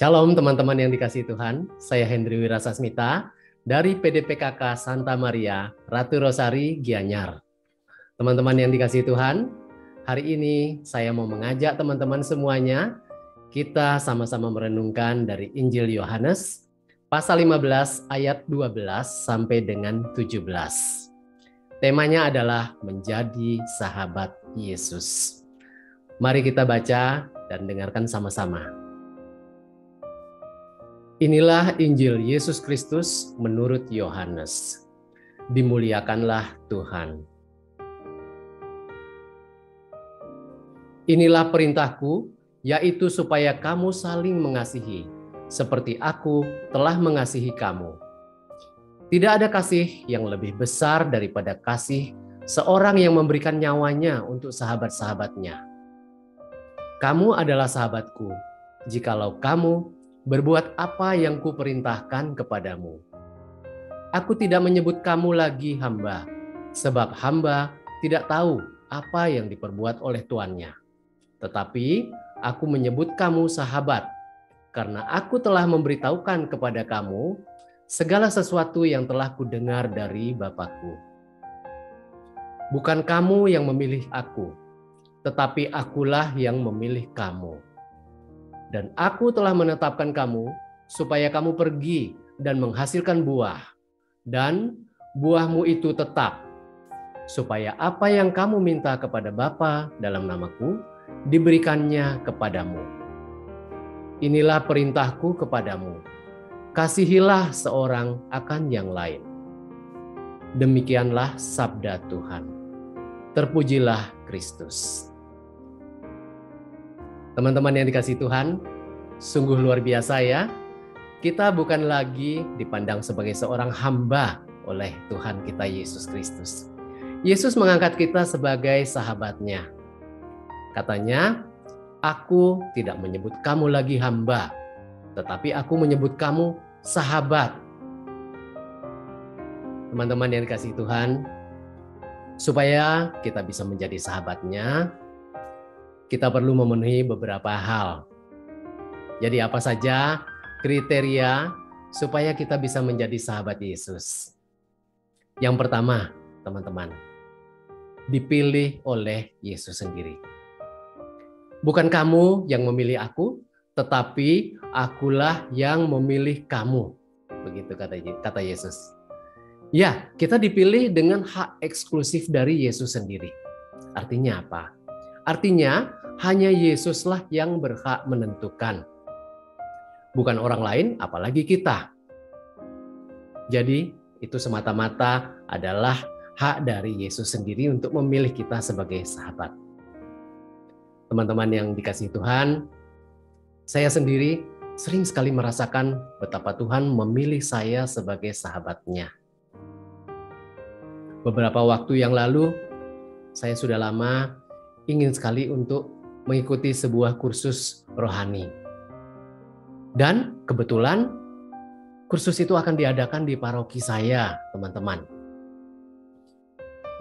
Shalom teman-teman yang dikasihi Tuhan, saya Hendri Wirasasmita dari PDPKK Santa Maria, Ratu Rosari, Gianyar. Teman-teman yang dikasihi Tuhan, hari ini saya mau mengajak teman-teman semuanya, kita sama-sama merenungkan dari Injil Yohanes, pasal 15 ayat 12 sampai dengan 17. Temanya adalah menjadi sahabat Yesus. Mari kita baca dan dengarkan sama-sama. Inilah Injil Yesus Kristus menurut Yohanes. Dimuliakanlah Tuhan. Inilah perintahku, yaitu supaya kamu saling mengasihi, seperti aku telah mengasihi kamu. Tidak ada kasih yang lebih besar daripada kasih seorang yang memberikan nyawanya untuk sahabat-sahabatnya. Kamu adalah sahabatku, jikalau kamu berbuat apa yang kuperintahkan kepadamu. Aku tidak menyebut kamu lagi hamba, sebab hamba tidak tahu apa yang diperbuat oleh tuannya. Tetapi aku menyebut kamu sahabat, karena aku telah memberitahukan kepada kamu segala sesuatu yang telah kudengar dari Bapa-Ku. Bukan kamu yang memilih aku, tetapi akulah yang memilih kamu. Dan aku telah menetapkan kamu supaya kamu pergi dan menghasilkan buah. Dan buahmu itu tetap, supaya apa yang kamu minta kepada Bapa dalam namaku, diberikannya kepadamu. Inilah perintahku kepadamu, kasihilah seorang akan yang lain. Demikianlah sabda Tuhan. Terpujilah Kristus. Teman-teman yang dikasihi Tuhan, sungguh luar biasa ya. Kita bukan lagi dipandang sebagai seorang hamba oleh Tuhan kita Yesus Kristus. Yesus mengangkat kita sebagai sahabatnya. Katanya, aku tidak menyebut kamu lagi hamba, tetapi aku menyebut kamu sahabat. Teman-teman yang dikasihi Tuhan, supaya kita bisa menjadi sahabatnya, kita perlu memenuhi beberapa hal. Jadi apa saja kriteria supaya kita bisa menjadi sahabat Yesus? Yang pertama, teman-teman, dipilih oleh Yesus sendiri. Bukan kamu yang memilih aku, tetapi akulah yang memilih kamu. Begitu kata Yesus. Ya, kita dipilih dengan hak eksklusif dari Yesus sendiri. Artinya apa? Artinya, hanya Yesuslah yang berhak menentukan. Bukan orang lain, apalagi kita. Jadi, itu semata-mata adalah hak dari Yesus sendiri untuk memilih kita sebagai sahabat. Teman-teman yang dikasihi Tuhan, saya sendiri sering sekali merasakan betapa Tuhan memilih saya sebagai sahabatnya. Beberapa waktu yang lalu, saya sudah lama ingin sekali untuk mengikuti sebuah kursus rohani. Dan kebetulan kursus itu akan diadakan di paroki saya, teman-teman.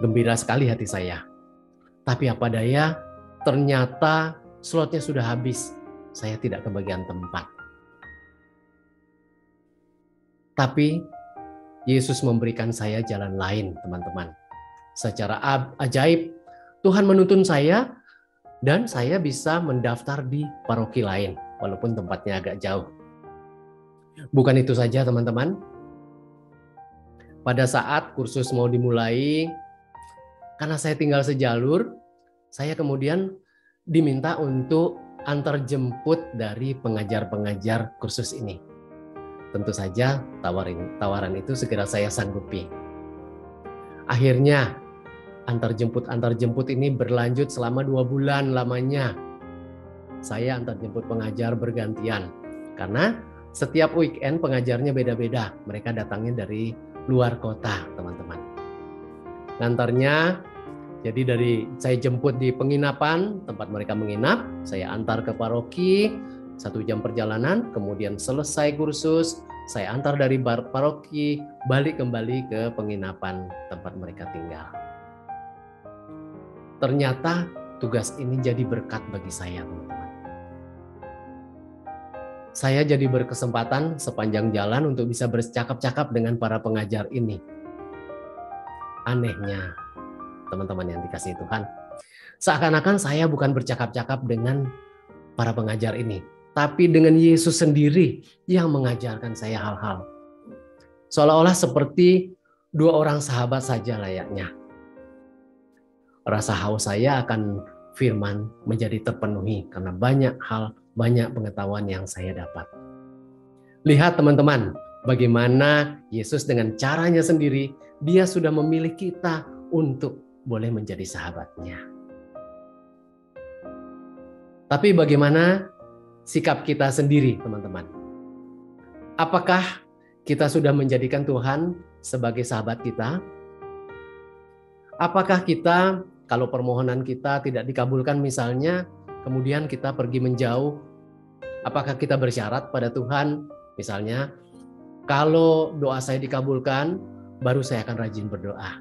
Gembira sekali hati saya. Tapi apa daya, ternyata slotnya sudah habis. Saya tidak kebagian tempat. Tapi Yesus memberikan saya jalan lain, teman-teman. Secara ajaib, Tuhan menuntun saya dan saya bisa mendaftar di paroki lain, walaupun tempatnya agak jauh. Bukan itu saja, teman-teman. Pada saat kursus mau dimulai, karena saya tinggal sejalur, saya kemudian diminta untuk antar jemput dari pengajar-pengajar kursus ini. Tentu saja tawaran itu segera saya sanggupi. Akhirnya, antar jemput ini berlanjut selama 2 bulan lamanya. Saya antar jemput pengajar bergantian. Karena setiap weekend pengajarnya beda-beda. Mereka datangnya dari luar kota, teman-teman. Ngantarnya, jadi saya jemput di penginapan, tempat mereka menginap. Saya antar ke paroki, 1 jam perjalanan. Kemudian selesai kursus, saya antar dari paroki, balik kembali ke penginapan tempat mereka tinggal. Ternyata tugas ini jadi berkat bagi saya, teman-teman. Saya jadi berkesempatan sepanjang jalan untuk bisa bercakap-cakap dengan para pengajar ini. Anehnya, teman-teman yang dikasihi Tuhan, seakan-akan saya bukan bercakap-cakap dengan para pengajar ini, tapi dengan Yesus sendiri yang mengajarkan saya hal-hal. Seolah-olah seperti dua orang sahabat saja layaknya. Rasa haus saya akan firman menjadi terpenuhi karena banyak hal, banyak pengetahuan yang saya dapat. Lihat teman-teman, bagaimana Yesus dengan caranya sendiri, dia sudah memilih kita untuk boleh menjadi sahabatnya. Tapi bagaimana sikap kita sendiri, teman-teman? Apakah kita sudah menjadikan Tuhan sebagai sahabat kita? Apakah kita, kalau permohonan kita tidak dikabulkan misalnya, kemudian kita pergi menjauh, apakah kita bersyarat pada Tuhan, misalnya, kalau doa saya dikabulkan, baru saya akan rajin berdoa.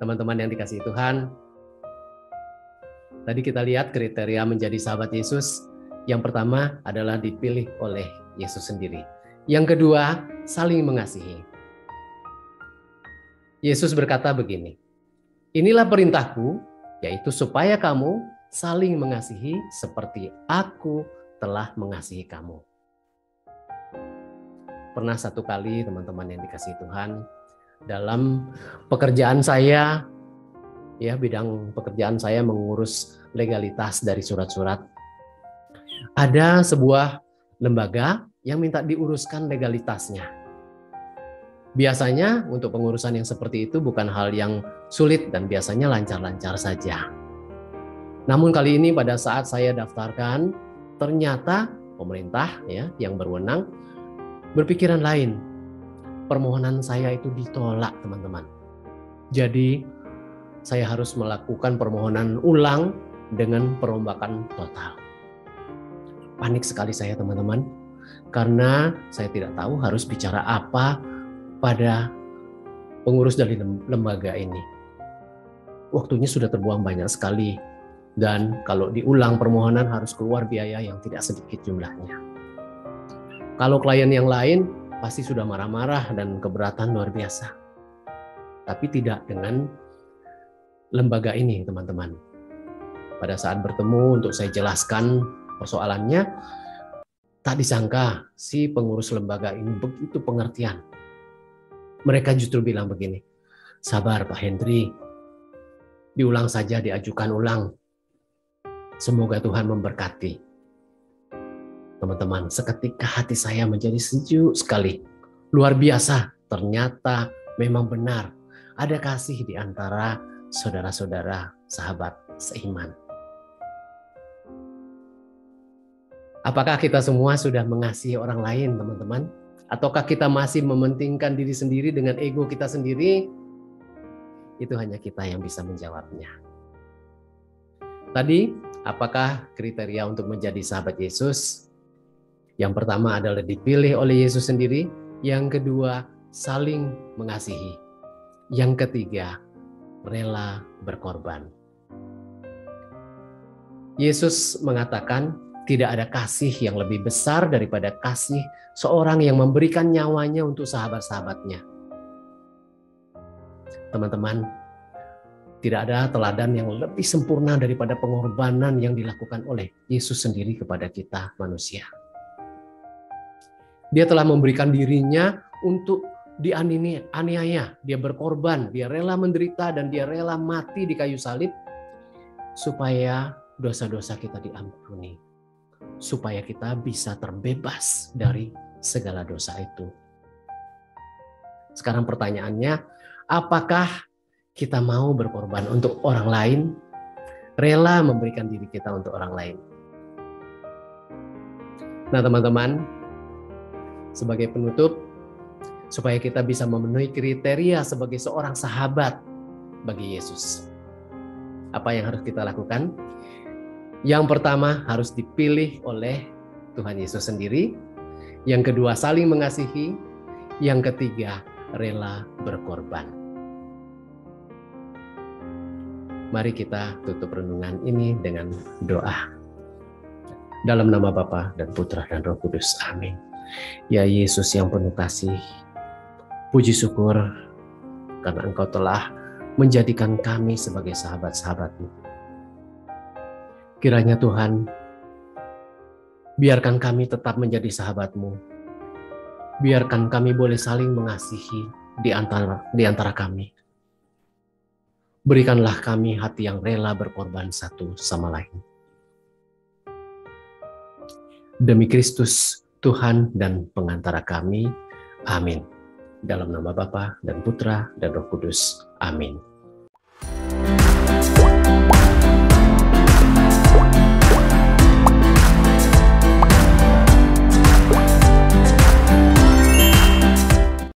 Teman-teman yang dikasihi Tuhan, tadi kita lihat kriteria menjadi sahabat Yesus. Yang pertama adalah dipilih oleh Yesus sendiri. Yang kedua, saling mengasihi. Yesus berkata begini, inilah perintahku, yaitu supaya kamu saling mengasihi seperti aku telah mengasihi kamu. Pernah satu kali teman-teman yang dikasihi Tuhan, dalam pekerjaan saya, ya bidang pekerjaan saya mengurus legalitas dari surat-surat. Ada sebuah lembaga yang minta diuruskan legalitasnya. Biasanya untuk pengurusan yang seperti itu bukan hal yang sulit dan biasanya lancar-lancar saja. Namun kali ini pada saat saya daftarkan, ternyata pemerintah ya yang berwenang berpikiran lain. Permohonan saya itu ditolak, teman-teman. Jadi saya harus melakukan permohonan ulang dengan perombakan total. Panik sekali saya, teman-teman, karena saya tidak tahu harus bicara apa pada pengurus dari lembaga ini. Waktunya sudah terbuang banyak sekali, dan kalau diulang permohonan harus keluar biaya yang tidak sedikit jumlahnya. Kalau klien yang lain pasti sudah marah-marah dan keberatan luar biasa. Tapi tidak dengan lembaga ini, teman-teman. Pada saat bertemu untuk saya jelaskan persoalannya, tak disangka si pengurus lembaga ini begitu pengertian. Mereka justru bilang begini, sabar Pak Hendri, diulang saja, diajukan ulang. Semoga Tuhan memberkati. Teman-teman, seketika hati saya menjadi sejuk sekali. Luar biasa, ternyata memang benar. Ada kasih di antara saudara-saudara, sahabat seiman. Apakah kita semua sudah mengasihi orang lain, teman-teman? Ataukah kita masih mementingkan diri sendiri dengan ego kita sendiri? Itu hanya kita yang bisa menjawabnya. Tadi, apakah kriteria untuk menjadi sahabat Yesus? Yang pertama adalah dipilih oleh Yesus sendiri. Yang kedua, saling mengasihi. Yang ketiga, rela berkorban. Yesus mengatakan, tidak ada kasih yang lebih besar daripada kasih seorang yang memberikan nyawanya untuk sahabat-sahabatnya. Teman-teman, tidak ada teladan yang lebih sempurna daripada pengorbanan yang dilakukan oleh Yesus sendiri kepada kita manusia. Dia telah memberikan dirinya untuk dianiaya, dia berkorban, dia rela menderita dan dia rela mati di kayu salib supaya dosa-dosa kita diampuni, supaya kita bisa terbebas dari segala dosa itu. Sekarang pertanyaannya, apakah kita mau berkorban untuk orang lain, rela memberikan diri kita untuk orang lain? Nah teman-teman, sebagai penutup, supaya kita bisa memenuhi kriteria sebagai seorang sahabat bagi Yesus, apa yang harus kita lakukan? Yang pertama, harus dipilih oleh Tuhan Yesus sendiri. Yang kedua, saling mengasihi. Yang ketiga, rela berkorban. Mari kita tutup renungan ini dengan doa. Dalam nama Bapa dan Putra dan Roh Kudus. Amin. Ya Yesus yang penuh kasih, puji syukur karena Engkau telah menjadikan kami sebagai sahabat-sahabat-Mu. Kiranya Tuhan, biarkan kami tetap menjadi sahabat-Mu. Biarkan kami boleh saling mengasihi di antara kami. Berikanlah kami hati yang rela berkorban satu sama lain. Demi Kristus, Tuhan dan pengantara kami. Amin. Dalam nama Bapa dan Putra dan Roh Kudus. Amin.